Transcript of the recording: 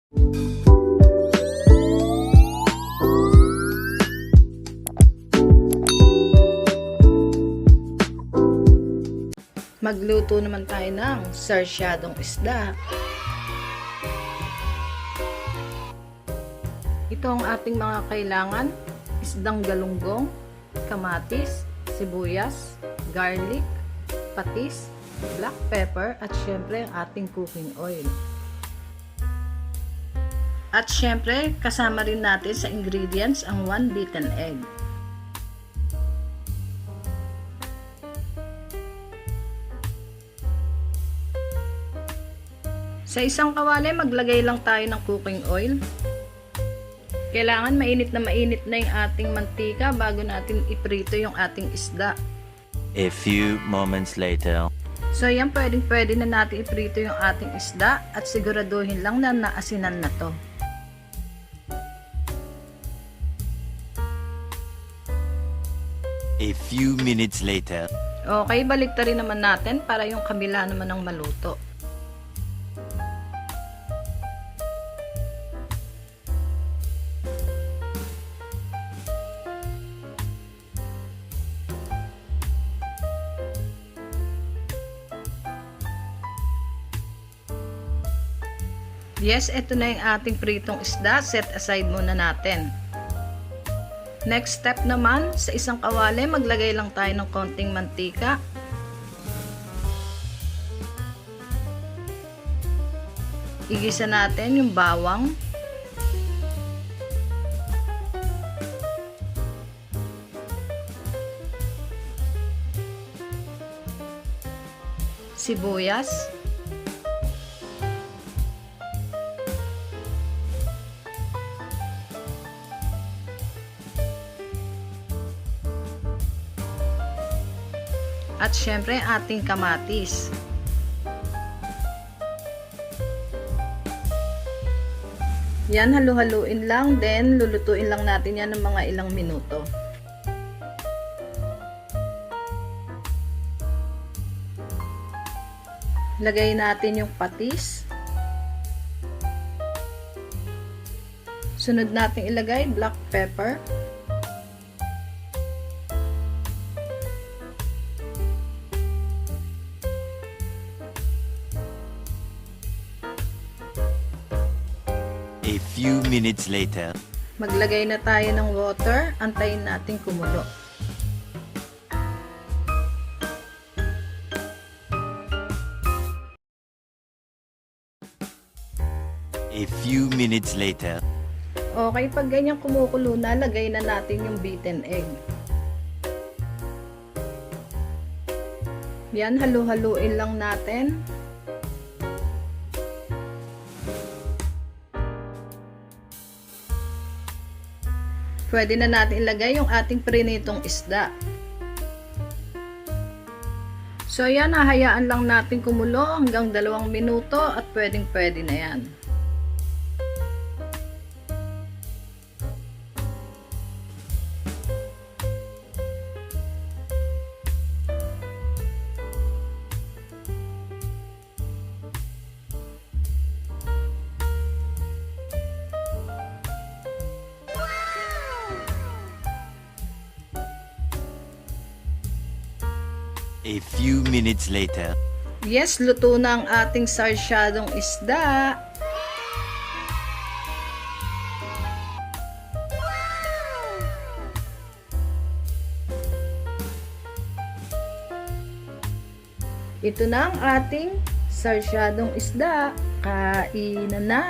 Magluto naman tayo ng sarsyadong isda. Ito ang ating mga kailangan: isdang galunggong, kamatis, sibuyas, garlic, patis, black pepper, at syempre ang ating cooking oil. At syempre, kasama rin natin sa ingredients ang 1 beaten egg. Sa isang kawali, maglagay lang tayo ng cooking oil. Kailangan mainit na yung ating mantika bago natin iprito yung ating isda. A few moments later. So yan, pwede na natin iprito yung ating isda at siguraduhin lang na naasinan na to. A few minutes later. Okay, baliktarin naman natin para yung kabila naman ang maluto. Yes, ito na yung ating pritong isda. Set aside muna natin. Next step naman, sa isang kawali, maglagay lang tayo ng konting mantika. Igisa natin yung bawang. Sibuyas. At syempre ating kamatis. Yan, halu-haluin lang, then lulutuin lang natin yan ng mga ilang minuto. Lagay natin yung patis. Sunod natin ilagay black pepper. A few minutes later. Maglagay na tayo ng water, antayin natin kumulo. A few minutes later. Okay, pag ganyan kumukulo na, lagay na natin yung beaten egg. Yan, halu-haluin lang natin. Pwede na natin ilagay yung ating prinitong isda. So yan, hahayaan lang natin kumulo hanggang 2 minuto at pwede na yan. A few minutes later. Yes, luto na ang ating sarsyadong isda. Ito na ang ating sarsyadong isda. Kainan na!